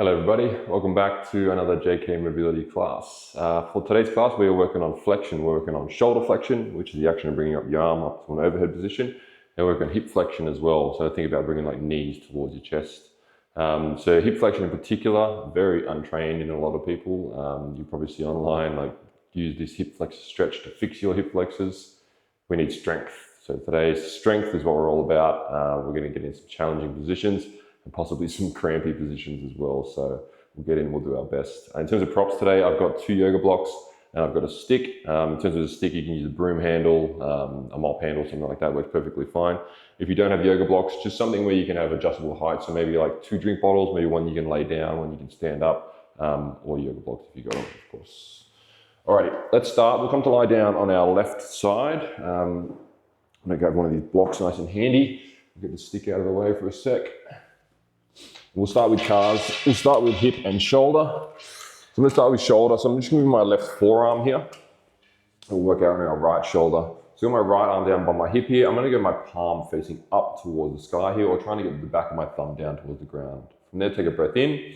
Hello everybody, welcome back to another JK Mobility class. For today's class we are working on flexion. We're working on shoulder flexion, which is the action of bringing up your arm up to an overhead position, and we're working on hip flexion as well. So think about bringing like knees towards your chest. So hip flexion in particular, very untrained in a lot of people. You probably see online like use this hip flexor stretch to fix your hip flexors. We need strength. So today's strength is what we're all about. We're going to get in some challenging positions and possibly some crampy positions as well. So we'll get in, we'll do our best. In terms of props today, I've got 2 yoga blocks and I've got a stick. In terms of the stick, you can use a broom handle, a mop handle, something like that works perfectly fine. If you don't have yoga blocks, just something where you can have adjustable height. So maybe like 2 drink bottles, maybe one you can lay down, one you can stand up, or yoga blocks if you got them, of course. Alrighty, let's start. We'll come to lie down on our left side. I'm gonna grab one of these blocks nice and handy. We'll get the stick out of the way for a sec. We'll start with calves. We'll start with hip and shoulder. So I'm going to start with shoulder. So I'm just going to move my left forearm here. We'll work out on our right shoulder. So I've got my right arm down by my hip here. I'm going to get my palm facing up towards the sky here, or trying to get the back of my thumb down towards the ground. From there, take a breath in.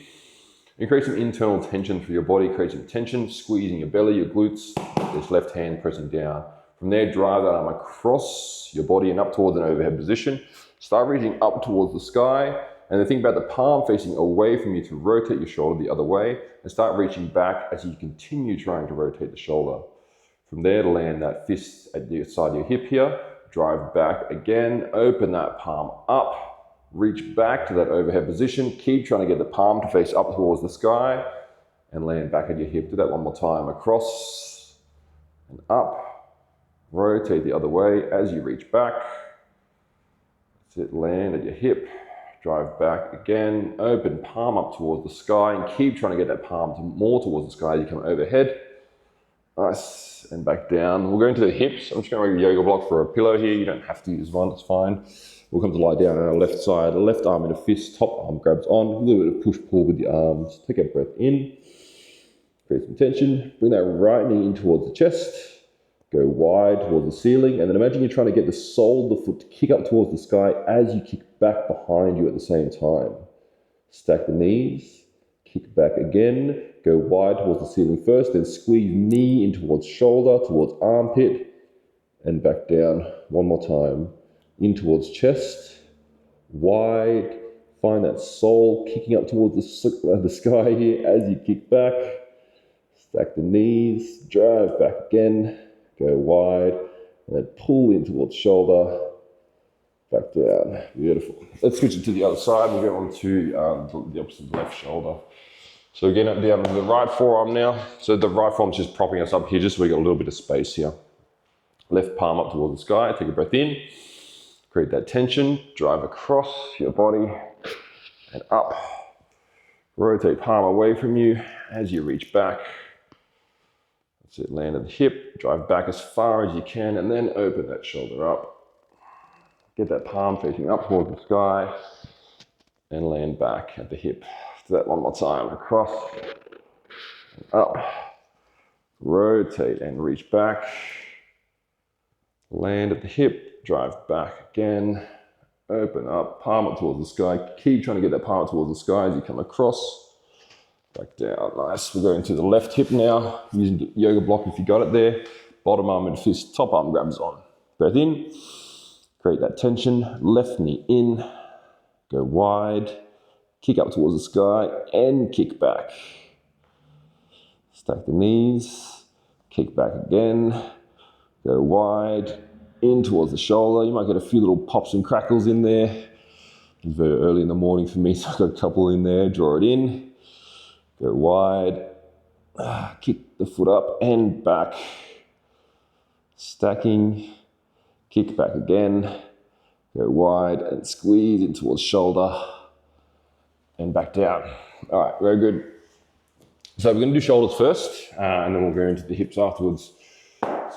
You create some internal tension through your body. Create some tension, squeezing your belly, your glutes. This left hand pressing down. From there, drive that arm across your body and up towards an overhead position. Start reaching up towards the sky. And then think about the palm facing away from you to rotate your shoulder the other way, and start reaching back as you continue trying to rotate the shoulder. From there, land that fist at the side of your hip here, drive back again, open that palm up, reach back to that overhead position, keep trying to get the palm to face up towards the sky, and land back at your hip. Do that one more time, across and up, rotate the other way as you reach back. That's it, land at your hip. Drive back again, open palm up towards the sky, and keep trying to get that palm more towards the sky as you come overhead. Nice, and back down. We'll go into the hips. I'm just going to make a yoga block for a pillow here. You don't have to use one, it's fine. We'll come to lie down on our left side, left arm in a fist, top arm grabs on, a little bit of push-pull with the arms. Take a breath in, create some tension, bring that right knee in towards the chest. Go wide towards the ceiling, and then imagine you're trying to get the sole of the foot to kick up towards the sky as you kick back behind you at the same time. Stack the knees, kick back again, go wide towards the ceiling first, then squeeze knee in towards shoulder, towards armpit, and back down. One more time. In towards chest, wide, find that sole kicking up towards the sky here as you kick back. Stack the knees, drive back again. Go wide, and then pull in towards shoulder, back down. Beautiful. Let's switch it to the other side. We'll go on to the opposite left shoulder. So again, up down to the right forearm now. So the right forearm's just propping us up here, just so we got a little bit of space here. Left palm up towards the sky. Take a breath in. Create that tension. Drive across your body and up. Rotate palm away from you as you reach back. That's it, land at the hip, drive back as far as you can, and then open that shoulder up. Get that palm facing up towards the sky, and land back at the hip. Do that one more time, across, and up. Rotate and reach back. Land at the hip, drive back again, open up, palm up towards the sky. Keep trying to get that palm up towards the sky as you come across. Back down, nice. We'll go into the left hip now, using the yoga block if you got it there. Bottom arm in fist, top arm grabs on. Breath in, create that tension, left knee in, go wide, kick up towards the sky, and kick back. Stack the knees, kick back again, go wide, in towards the shoulder. You might get a few little pops and crackles in there. It's very early in the morning for me, so I've got a couple in there. Draw it in. Go wide, kick the foot up and back. Stacking, kick back again, go wide and squeeze in towards shoulder and back down. All right, very good. So we're going to do shoulders first, and then we'll go into the hips afterwards.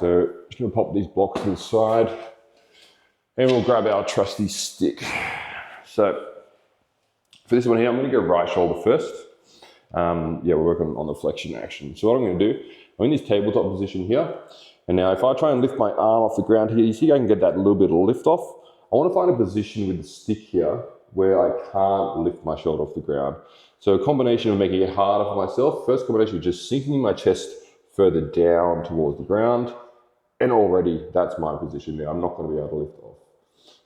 So just going to pop these blocks to the side, and we'll grab our trusty stick. So for this one here, I'm going to go right shoulder first. We're working on the flexion action. So what I'm going to do, I'm in this tabletop position here. And now if I try and lift my arm off the ground here, you see I can get that little bit of lift off. I want to find a position with the stick here where I can't lift my shoulder off the ground. So a combination of making it harder for myself. First combination of just sinking my chest further down towards the ground. And already that's my position there. I'm not going to be able to lift off.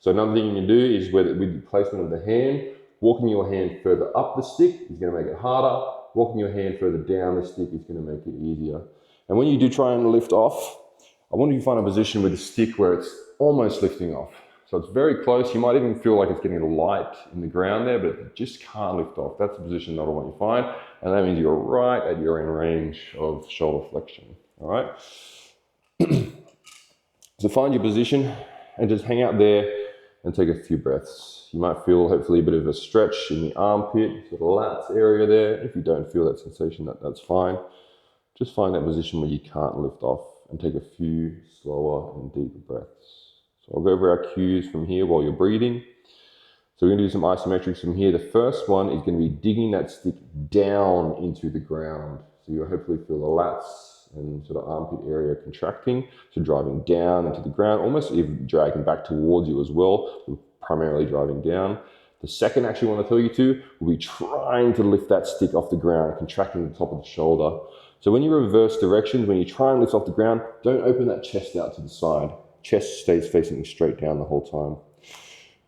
So another thing you can do is with the placement of the hand, walking your hand further up the stick is going to make it harder. Walking your hand further down the stick is going to make it easier. And when you do try and lift off, I want you to find a position with the stick where it's almost lifting off. So it's very close. You might even feel like it's getting light in the ground there, but it just can't lift off. That's the position that I want you to find. And that means you're right at your in range of shoulder flexion. All right. So find your position and just hang out there and take a few breaths. You might feel hopefully a bit of a stretch in the armpit, sort of lats area there. If you don't feel that sensation, that's fine. Just find that position where you can't lift off and take a few slower and deeper breaths. So I'll go over our cues from here while you're breathing. So we're going to do some isometrics from here. The first one is going to be digging that stick down into the ground. So you'll hopefully feel the lats and sort of armpit area contracting, so driving down into the ground, almost even dragging back towards you as well, primarily driving down. The second actually I want to tell you to will be trying to lift that stick off the ground, contracting the top of the shoulder. So when you reverse directions, when you try and lift off the ground, don't open that chest out to the side. Chest stays facing straight down the whole time.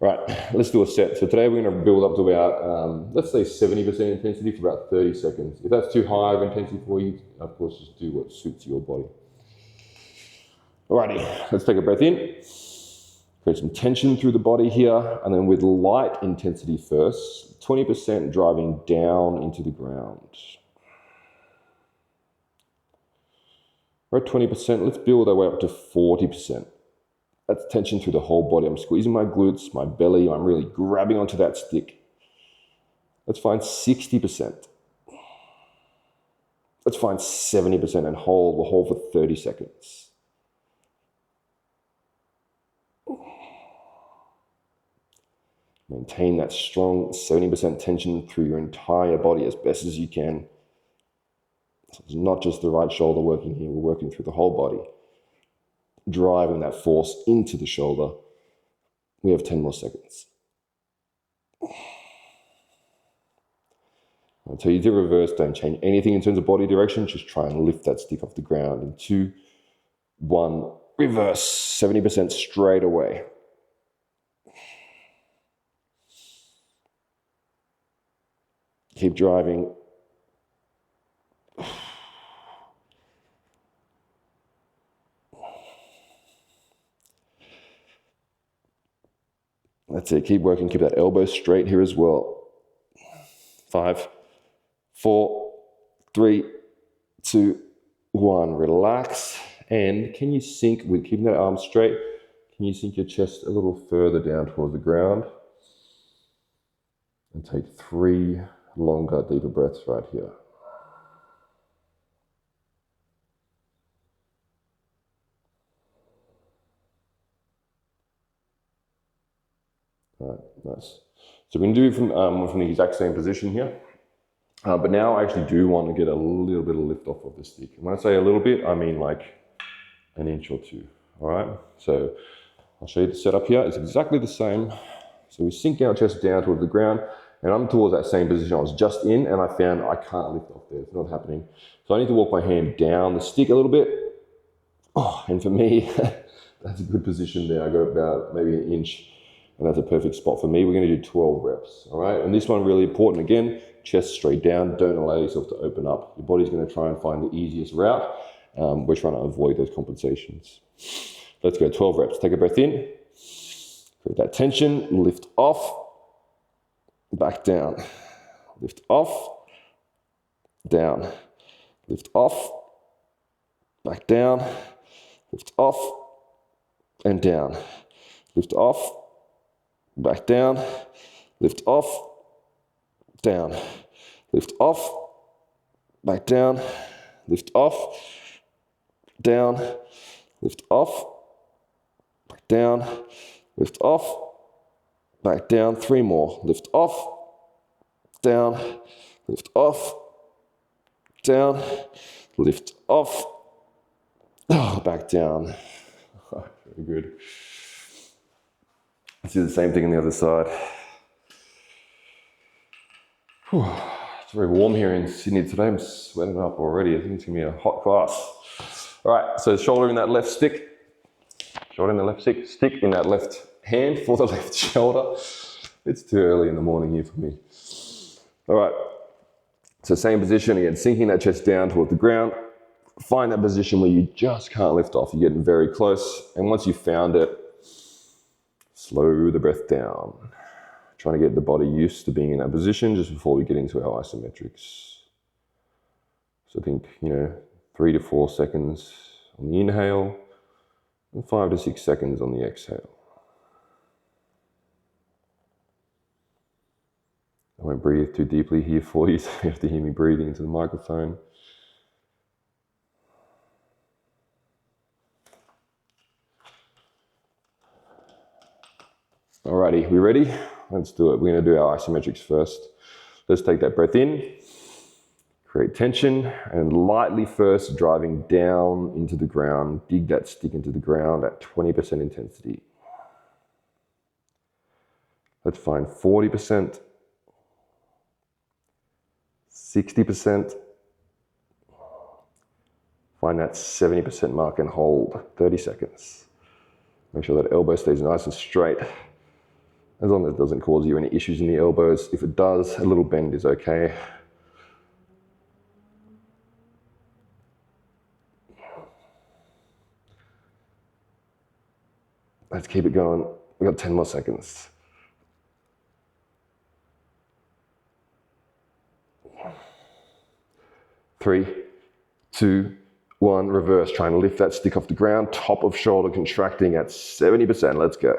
Right, let's do a set. So today we're going to build up to about, let's say 70% intensity for about 30 seconds. If that's too high of intensity for you, of course, just do what suits your body. Alrighty, let's take a breath in. Create some tension through the body here, and then with light intensity first, 20% driving down into the ground. We're at 20%, let's build our way up to 40%. That's tension through the whole body. I'm squeezing my glutes, my belly. I'm really grabbing onto that stick. Let's find 60%. Let's find 70% and hold. We'll hold for 30 seconds. Maintain that strong 70% tension through your entire body as best as you can. So it's not just the right shoulder working here. We're working through the whole body, driving that force into the shoulder. We have 10 more seconds. I'll tell you to reverse, don't change anything in terms of body direction, just try and lift that stick off the ground. In 2, 1, reverse, 70% straight away. Keep driving. That's it, keep working, keep that elbow straight here as well. 5, 4, 3, 2, 1. Relax. And can you sink, with keeping that arm straight, can you sink your chest a little further down towards the ground? And take 3 longer, deeper breaths right here. All right, nice. So we're going to do it from the exact same position here. But now I actually do want to get a little bit of lift off of the stick. And when I say a little bit, I mean like an inch or 2. All right, so I'll show you the setup here. It's exactly the same. So we sink our chest down towards the ground, and I'm towards that same position I was just in, and I found I can't lift off there. It's not happening. So I need to walk my hand down the stick a little bit. Oh, and for me, that's a good position there. I got about maybe an inch, and that's a perfect spot for me. We're going to do 12 reps, all right? And this one really important. Again, chest straight down. Don't allow yourself to open up. Your body's going to try and find the easiest route. We're trying to avoid those compensations. Let's go, 12 reps. Take a breath in. Create that tension. Lift off. Back down. Lift off. Down. Lift off. Back down. Lift off. And down. Lift off. Back down. Lift off. Down. Lift off. Back down. Lift off. Down. Lift off. Back down. Lift off. Back down. 3 more. Lift off. Down. Lift off. Down. Lift off. Oh, back down. Very good. Let's do the same thing on the other side. Whew. very warm here in Sydney today. I'm sweating up already. I think it's gonna be a hot class. All right, so shoulder in that left stick. Shoulder in the left stick. Stick in that left hand for the left shoulder. It's too early in the morning here for me. All right, so same position again, sinking that chest down toward the ground. Find that position where you just can't lift off. You're getting very close. And once you've found it, slow the breath down. Trying to get the body used to being in that position just before we get into our isometrics. So think, 3 to 4 seconds on the inhale and 5 to 6 seconds on the exhale. I won't breathe too deeply here for you, so you have to hear me breathing into the microphone. Alrighty, we ready? Let's do it. We're going to do our isometrics first. Let's take that breath in, create tension, and lightly first driving down into the ground. Dig that stick into the ground at 20% intensity. Let's find 40%, 60%. Find that 70% mark and hold 30 seconds. Make sure that elbow stays nice and straight. As long as it doesn't cause you any issues in the elbows. If it does, a little bend is okay. Let's keep it going. We've got 10 more seconds. Three, two, one, reverse. Try and lift that stick off the ground. Top of shoulder contracting at 70%. Let's go.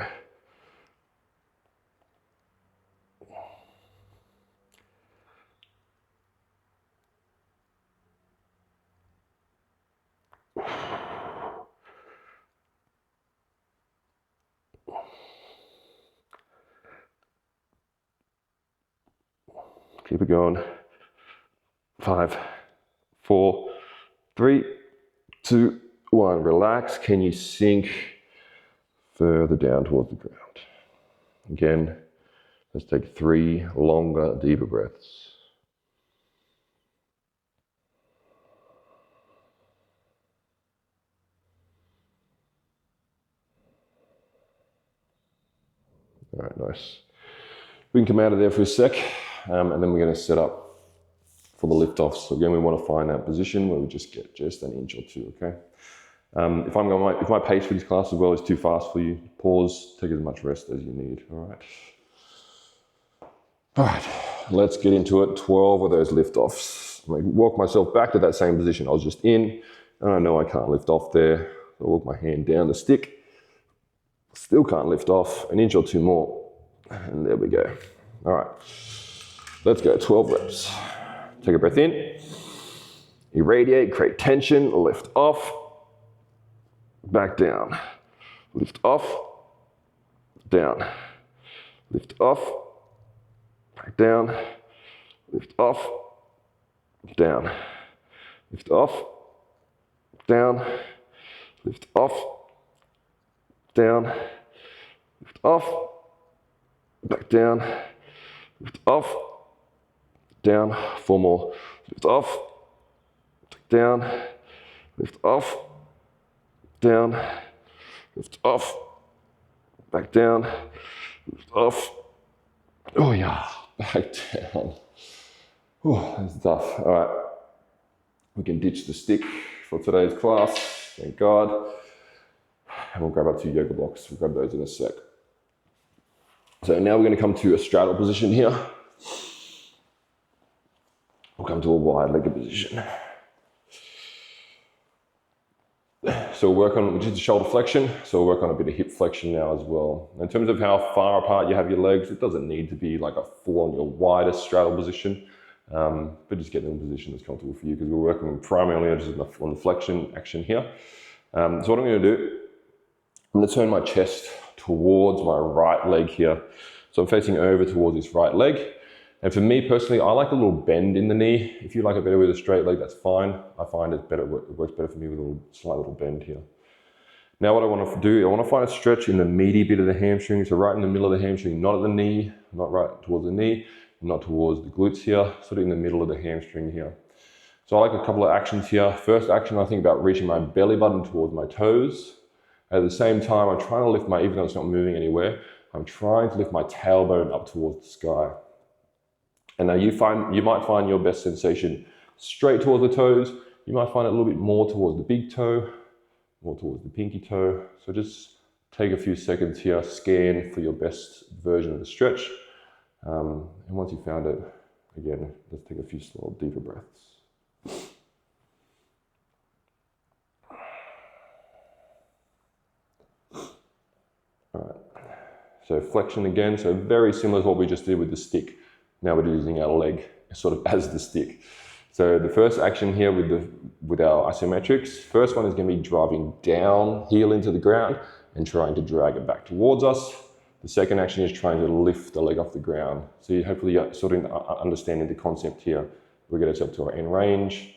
Keep it going. 5, 4, 3, 2, 1. Relax. Can you sink further down towards the ground? Again, let's take 3 longer, deeper breaths. All right, nice. We can come out of there for a sec. And then we're going to set up for the lift off. So again, we want to find that position where we just get just an inch or two, okay? If my pace for this class as well is too fast for you, pause, take as much rest as you need, all right? All right, let's get into it. 12 of those lift offs. I walk myself back to that same position. I was just in, and I know I can't lift off there. So I walk my hand down the stick. Still can't lift off, an inch or two more. And there we go. All right. Let's go, 12 reps. Take a breath in, irradiate, create tension, lift off, back down, lift off, down, lift off, back down, lift off, down, lift off, down, lift off, down, lift off, back down, lift off, down, 4 more, lift off, down, lift off, down, lift off, back down, lift off, oh yeah, back down. Oh, that's tough. All right, we can ditch the stick for today's class, thank God. And we'll grab our 2 yoga blocks, we'll grab those in a sec. So now we're going to come to a straddle position here. We'll come to a wide-legged position. So we'll work on, which is the shoulder flexion, so we'll work on a bit of hip flexion now as well. In terms of how far apart you have your legs, it doesn't need to be like a full-on your widest straddle position, but just get in a position that's comfortable for you because we're working primarily just on the flexion action here. So what I'm going to do, I'm going to turn my chest towards my right leg here. So I'm facing over towards this right leg. And for me personally, I like a little bend in the knee. If you like it better with a straight leg, that's fine. I find it works better for me with a slight little bend here. Now what I want to do, I want to find a stretch in the meaty bit of the hamstring. So right in the middle of the hamstring, not at the knee, not right towards the knee. not towards the glutes here, sort of in the middle of the hamstring here. So I like a couple of actions here. First action, I think about reaching my belly button towards my toes. At the same time, I'm trying to lift my, even though it's not moving anywhere, I'm trying to lift my tailbone up towards the sky. And now you might find your best sensation straight towards the toes. You might find it a little bit more towards the big toe, more towards the pinky toe. So just take a few seconds here, scan for your best version of the stretch. And once you've found it, again, let's take a few slow, deeper breaths. All right, so flexion again, so very similar to what we just did with the stick. Now we're using our leg sort of as the stick. So the first action here with our isometrics, first one is going to be driving down, heel into the ground and trying to drag it back towards us. The second action is trying to lift the leg off the ground. So you hopefully sort of understanding the concept here. We get ourselves to our end range,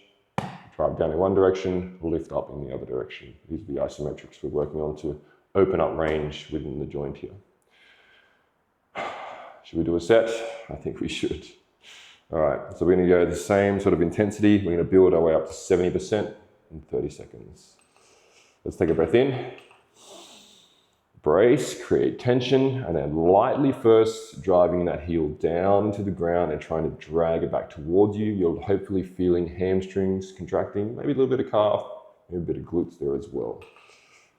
drive down in one direction, lift up in the other direction. These are the isometrics we're working on to open up range within the joint here. Should we do a set? I think we should. All right, so we're going to go the same sort of intensity. We're going to build our way up to 70% in 30 seconds. Let's take a breath in. Brace, create tension, and then lightly first driving that heel down into the ground and trying to drag it back towards you. You're hopefully feeling hamstrings contracting, maybe a little bit of calf, maybe a bit of glutes there as well.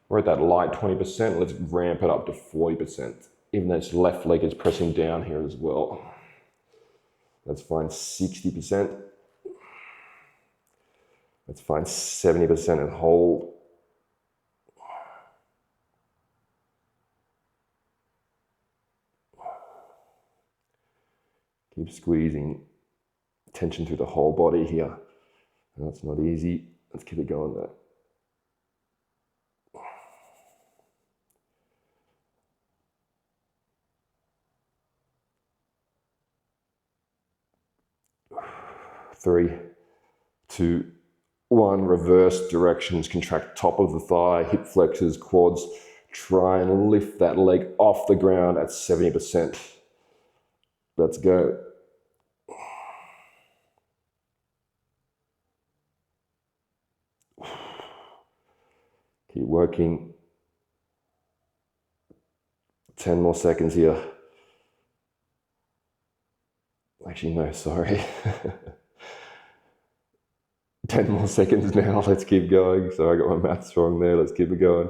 We're at that light 20%, let's ramp it up to 40%, even though this left leg is pressing down here as well. Let's find 60%. Let's find 70% and hold. Keep squeezing tension through the whole body here. That's not easy. Let's keep it going though. Three, two, one. Reverse directions. Contract top of the thigh, hip flexors, quads. Try and lift that leg off the ground at 70%. Let's go. Keep working. 10 more seconds here. Actually, no, sorry. 10 more seconds now. Let's keep going. So I got my maths wrong there. Let's keep it going.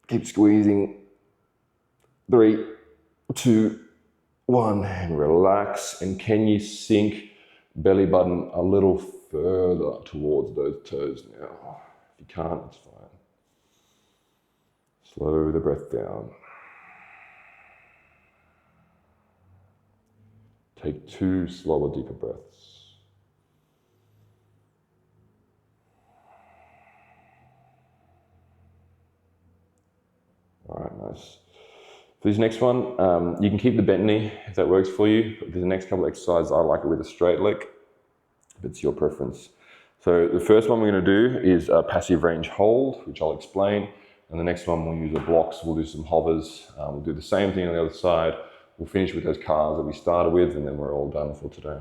Keep squeezing. 3, 2, 1, and relax. And can you sink belly button a little further towards those toes now? If you can't, it's fine. Slow the breath down. Take 2 slower, deeper breaths. All right, nice. For this next one, you can keep the bent knee if that works for you. But the next couple of exercises, I like it with a straight leg, if it's your preference. So the first one we're going to do is a passive range hold, which I'll explain. And the next one we'll use the blocks, we'll do some hovers. We'll do the same thing on the other side. We'll finish with those cars that we started with, and then we're all done for today.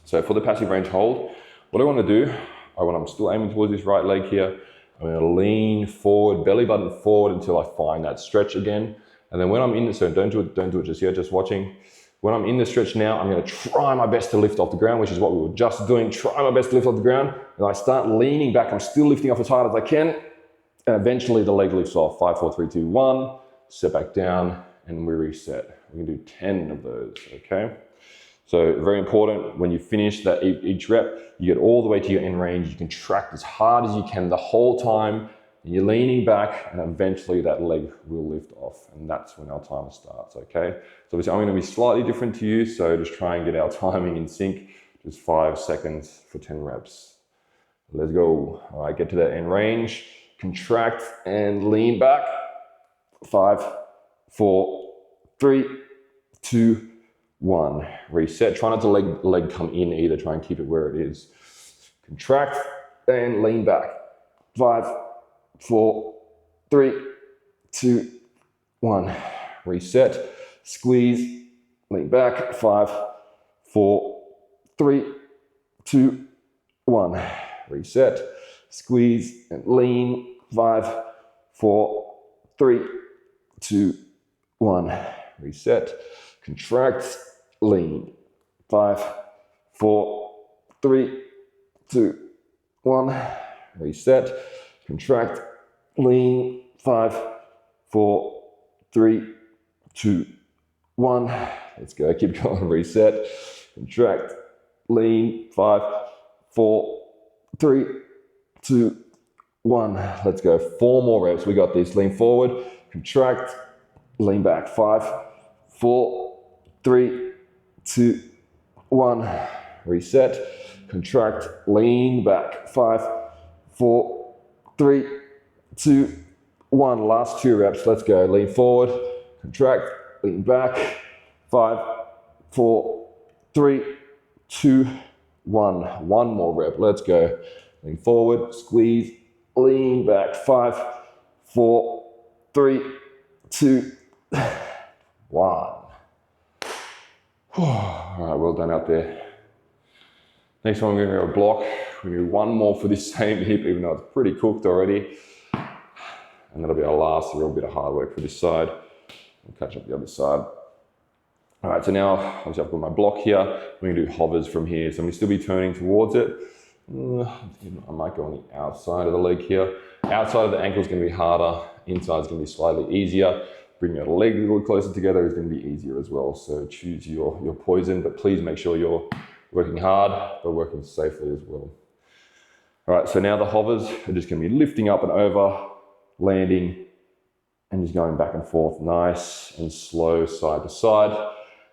So for the passive range hold, what I want to do, I'm still aiming towards this right leg here. I'm going to lean forward, belly button forward until I find that stretch again. And then when I'm in the, so don't do it just yet, just watching. When I'm in the stretch now, I'm going to try my best to lift off the ground, which is what we were just doing. Try my best to lift off the ground. And I start leaning back. I'm still lifting off as hard as I can. And eventually the leg lifts off. 5, 4, 3, 2, 1. Step back down and we reset. We can do 10 of those, okay? So very important, when you finish that each rep, you get all the way to your end range. You contract as hard as you can the whole time. And you're leaning back, and eventually that leg will lift off. And that's when our timer starts, okay? So obviously I'm going to be slightly different to you, so just try and get our timing in sync. Just 5 seconds for 10 reps. Let's go. All right, get to that end range. Contract and lean back. 5, 4, 3, 2, 1. Reset. Try not to let leg come in either. Try and keep it where it is. Contract and lean back. 5, 4, 3, 2, 1. Reset. Squeeze lean back, 5, 4, 3, 2, 1. Reset, squeeze and lean, 5, 4, 3, 2, 1. Reset, contract, lean, 5, 4, 3, 2, 1. Reset, contract, lean, 5, 4, 3, 2, 1. Let's go, keep going, reset, contract, lean, 5, 4, 3, 2, 1. Let's go, 4 more reps. We got this. Lean forward, contract, lean back. 5, 4, 3, 2, 1. Reset, contract, lean back. 5, 4, 3, 2, 1. Last 2 reps. Let's go. Lean forward, contract, lean back. 5, 4, 3, 2, 1. One more rep. Let's go. Lean forward, squeeze, lean back. 5, 4, 3, 2, 1. All right, well done out there. Next one, we're going to do a block. We're going to do one more for this same hip, even though it's pretty cooked already. And that'll be our last real bit of hard work for this side. We'll catch up the other side. All right, so now, obviously I've got my block here. We're going to do hovers from here. So I'm going to still be turning towards it. I might go on the outside of the leg here. Outside of the ankle is going to be harder. Inside is going to be slightly easier. Bring your legs a little closer together is going to be easier as well. So choose your poison, but please make sure you're working hard, but working safely as well. All right, so now the hovers are just going to be lifting up and over, landing, and just going back and forth, nice and slow, side to side.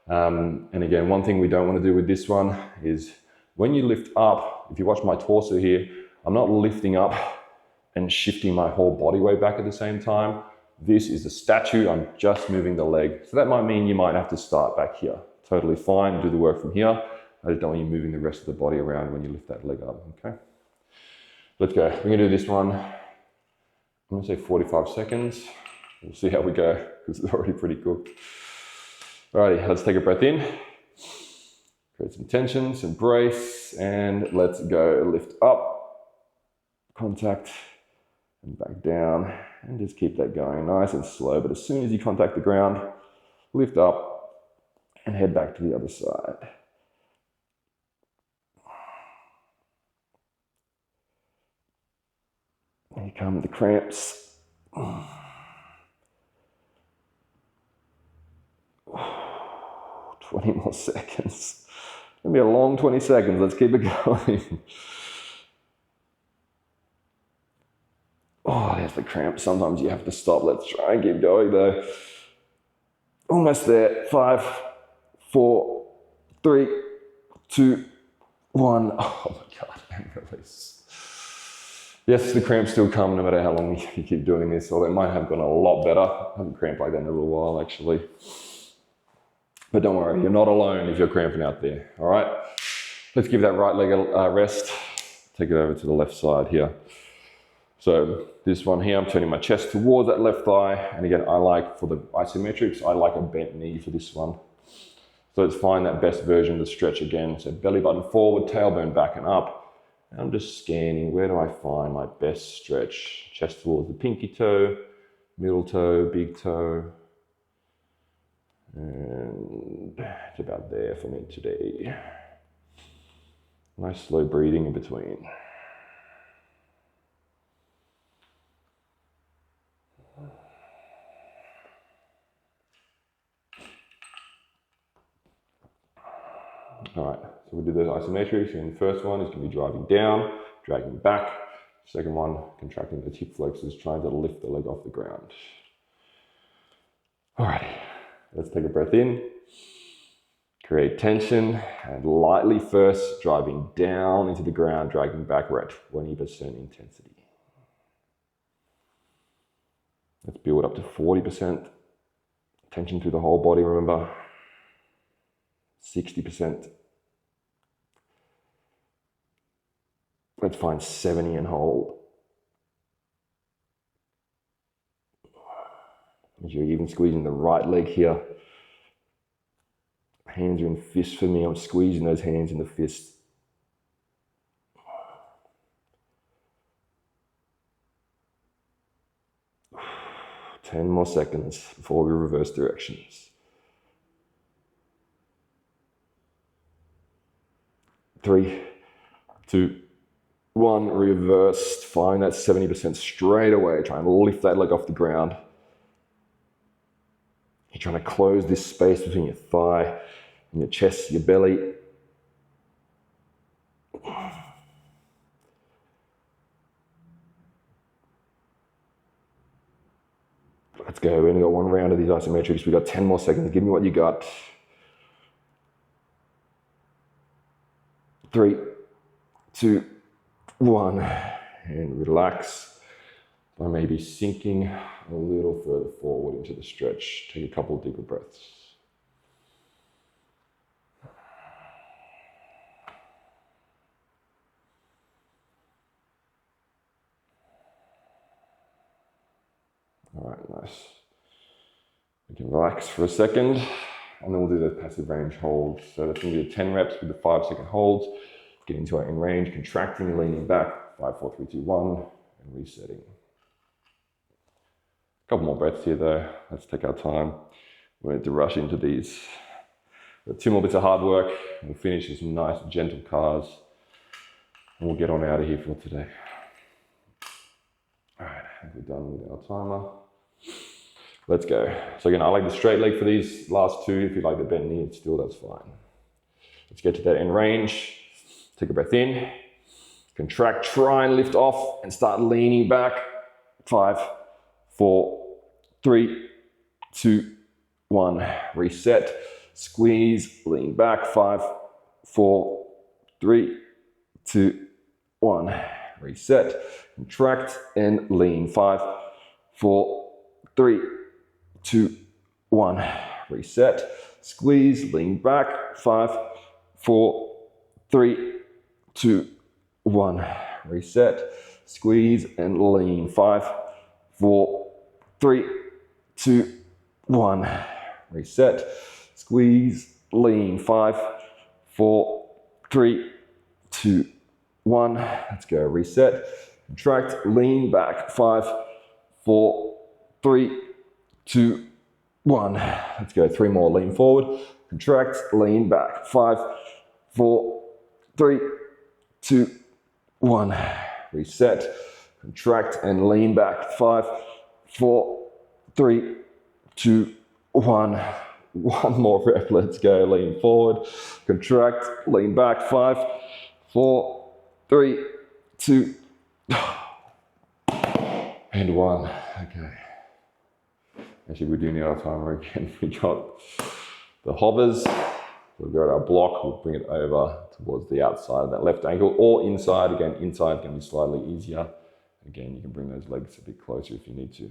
And again, one thing we don't want to do with this one is when you lift up, if you watch my torso here, I'm not lifting up and shifting my whole body weight back at the same time. This is the statue, I'm just moving the leg. So that might mean you might have to start back here. Totally fine, do the work from here. I just don't want you moving the rest of the body around when you lift that leg up, okay? Let's go, we're gonna do this one. I'm gonna say 45 seconds. We'll see how we go, because it's already pretty cooked. Alrighty, let's take a breath in. Create some tension, some brace, and let's go. Lift up, contact, and back down, and just keep that going nice and slow. But as soon as you contact the ground, lift up and head back to the other side. Here come the cramps. 20 more seconds. It's gonna be a long 20 seconds. Let's keep it going. Oh, there's the cramp. Sometimes you have to stop. Let's try and keep going though. Almost there. 5, 4, 3, 2, 1. Oh my God, and release. Yes, the cramps still come no matter how long you keep doing this, although it might have gone a lot better. I haven't cramped like that in a little while actually. But don't worry, you're not alone if you're cramping out there, all right? Let's give that right leg a rest. Take it over to the left side here. So this one here, I'm turning my chest towards that left thigh. And again, I like, for the isometrics, I like a bent knee for this one. So let's find that best version of the stretch again. So belly button forward, tailbone back and up. And I'm just scanning, where do I find my best stretch? Chest towards the pinky toe, middle toe, big toe. And it's about there for me today. Nice slow breathing in between. All right, so we'll do those isometrics, and the first one is going to be driving down, dragging back. Second one, contracting the hip flexors, trying to lift the leg off the ground. All right, let's take a breath in. Create tension, and lightly first, driving down into the ground, dragging back. We're at 20% intensity. Let's build up to 40%. Tension through the whole body, remember. 60%. Let's find 70 and hold. You're even squeezing the right leg here. Hands are in fist for me. I'm squeezing those hands in the fist. Ten more seconds before we reverse directions. 3, 2, 1, reversed. Find that 70% straight away. Try and lift that leg off the ground. You're trying to close this space between your thigh and your chest, your belly. Let's go. We've only got one round of these isometrics. We've got 10 more seconds. Give me what you got. 3, 2, 1. And relax by maybe sinking a little further forward into the stretch. Take a couple of deeper breaths. All right, nice. We can relax for a second, and then we'll do the passive range holds. So that's going to be 10 reps with the 5-second holds. Getting to our in range, contracting, leaning back, 5, 4, 3, 2, 1, and resetting. A couple more breaths here though. Let's take our time. We need to rush into these. We've got 2 more bits of hard work. We'll finish with some nice gentle cars, and we'll get on out of here for today. All right, I think we're done with our timer. Let's go. So again, I like the straight leg for these last 2. If you like the bent knee, still that's fine. Let's get to that end range. Take a breath in, contract, try and lift off and start leaning back. 5, 4, 3, 2, 1. Reset, squeeze, lean back. 5, 4, 3, 2, 1. Reset, contract and lean. 5, 4, 3, 2, 1. Reset, squeeze, lean back. 5, 4, 3, 2, 1. Reset, squeeze and lean. 5, 4, 3, 2, 1. Reset, squeeze, lean. 5, 4, 3, 2, 1. Let's go. Reset, contract, lean back. 5, 4, 3, 2, 1. Let's go. 3 more. Lean forward, contract, lean back. 5, 4, 3, 2, 1. Reset, contract and lean back. 5, 4, 3, 2, 1. One more rep. Let's go. Lean forward, contract, lean back. 5, 4, 3, 2, and 1. Okay. Actually, we're doing our timer again. We got the hovers. We've got our block. We'll bring it over towards the outside of that left ankle or inside. Again, inside can be slightly easier. Again, you can bring those legs a bit closer if you need to.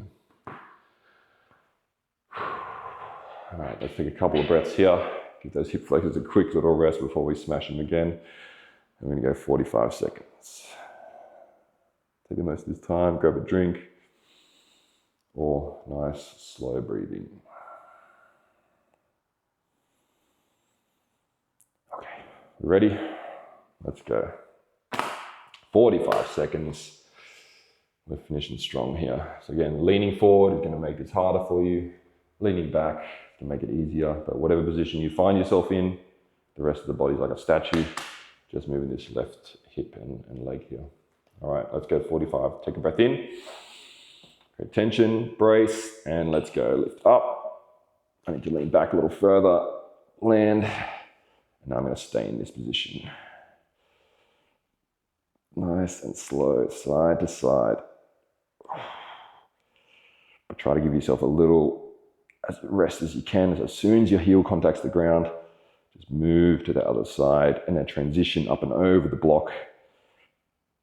All right, let's take a couple of breaths here. Give those hip flexors a quick little rest before we smash them again. I'm going to go 45 seconds. Take the most of this time, grab a drink, or nice slow breathing. Okay, ready? Let's go. 45 seconds. We're finishing strong here. So again, leaning forward is going to make this harder for you. Leaning back to make it easier, but whatever position you find yourself in, the rest of the body's like a statue. Just moving this left hip and leg here. All right, let's go 45. Take a breath in. Great tension, brace, and let's go. Lift up. I need to lean back a little further. Land. And now I'm going to stay in this position. Nice and slow, side to side. But try to give yourself a little as rest as you can. As soon as your heel contacts the ground, just move to the other side, and that transition up and over the block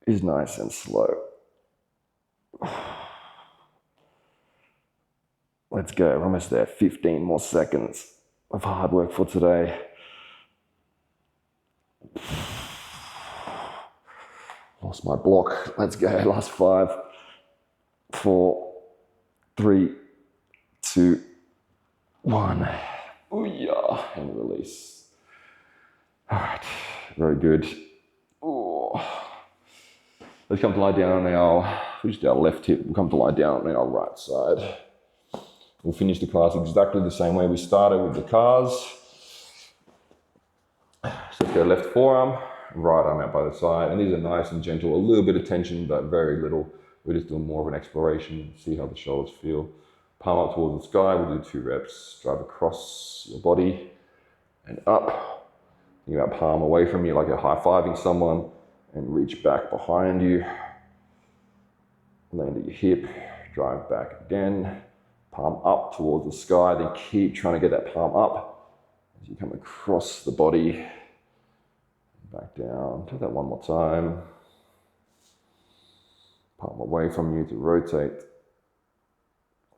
is nice and slow. Let's go. We're almost there. 15 more seconds of hard work for today. Lost my block. Let's go. Last 5, 4, 3, 2, 1. Ooh, yeah, and release. All right, very good. Ooh. Let's come to lie down on our left hip. We'll come to lie down on our right side. We'll finish the class exactly the same way we started with the cars. So let's go left forearm, right arm out by the side. And these are nice and gentle, a little bit of tension, but very little. We're just doing more of an exploration, see how the shoulders feel. Palm up towards the sky, we'll do 2 reps. Drive across your body and up. You got palm away from you like you're high-fiving someone, and reach back behind you. Land at your hip, drive back again. Palm up towards the sky, then keep trying to get that palm up as you come across the body. Back down, do that one more time. Palm away from you to rotate.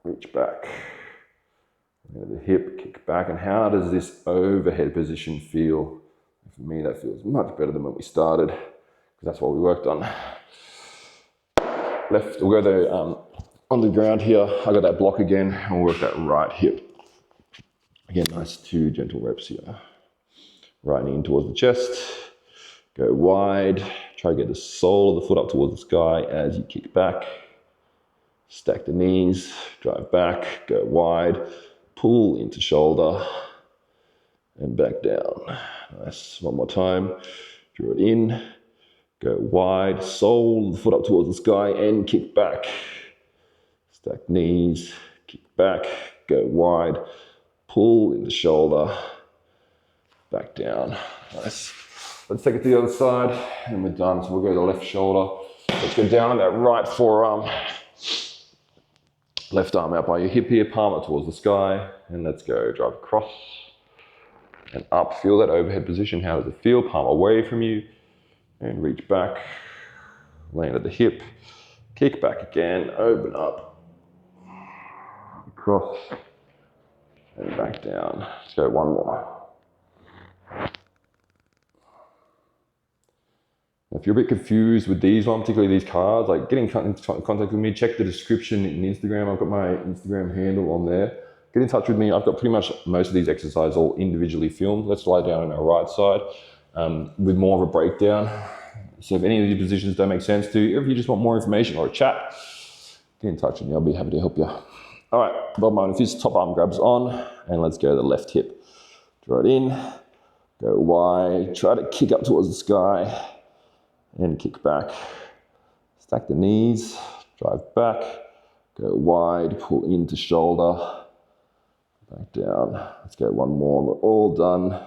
Reach back. Land at the hip, kick back. And how does this overhead position feel? For me, that feels much better than when we started, because that's what we worked on. Left, we'll go there on the ground here. I got that block again, and we'll work that right hip. Again, nice 2 gentle reps here. Right knee in towards the chest. Go wide. Try to get the sole of the foot up towards the sky as you kick back. Stack the knees, drive back, go wide, pull into shoulder, and back down. Nice, one more time. Draw it in, go wide, sole the foot up towards the sky, and kick back. Stack knees, kick back, go wide, pull into shoulder, back down. Nice. Let's take it to the other side, and we're done. So we'll go to the left shoulder. Let's go down on that right forearm. Left arm out by your hip here, palm up towards the sky, and let's go. Drive across and up. Feel that overhead position. How does it feel? Palm away from you, and reach back. Land at the hip. Kick back again. Open up. Across and back down. Let's go one more. If you're a bit confused with these one, particularly these cards, like get in contact with me, check the description in Instagram. I've got my Instagram handle on there. Get in touch with me. I've got pretty much most of these exercises all individually filmed. Let's lie down on our right side with more of a breakdown. So if any of these positions don't make sense to you, or if you just want more information or a chat, get in touch with me. I'll be happy to help you. All right, bottom line, if this top arm grabs on, and let's go to the left hip. Draw it in, go wide, try to kick up towards the sky, and kick back. Stack the knees, drive back, go wide, pull into shoulder, back down. Let's go one more, we're all done.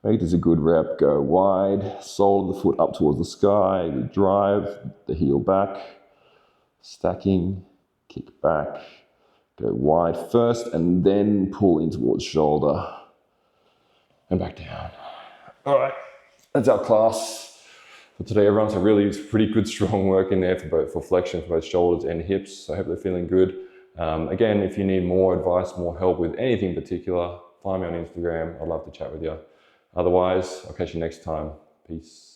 Make this a good rep, go wide, sole of the foot up towards the sky, we drive the heel back, stacking, kick back, go wide first, and then pull in towards shoulder, and back down. All right, that's our class for today, everyone. So really, it's pretty good, strong work in there for flexion, for both shoulders and hips. So I hope they're feeling good. Again, if you need more advice, more help with anything in particular, find me on Instagram. I'd love to chat with you. Otherwise, I'll catch you next time. Peace.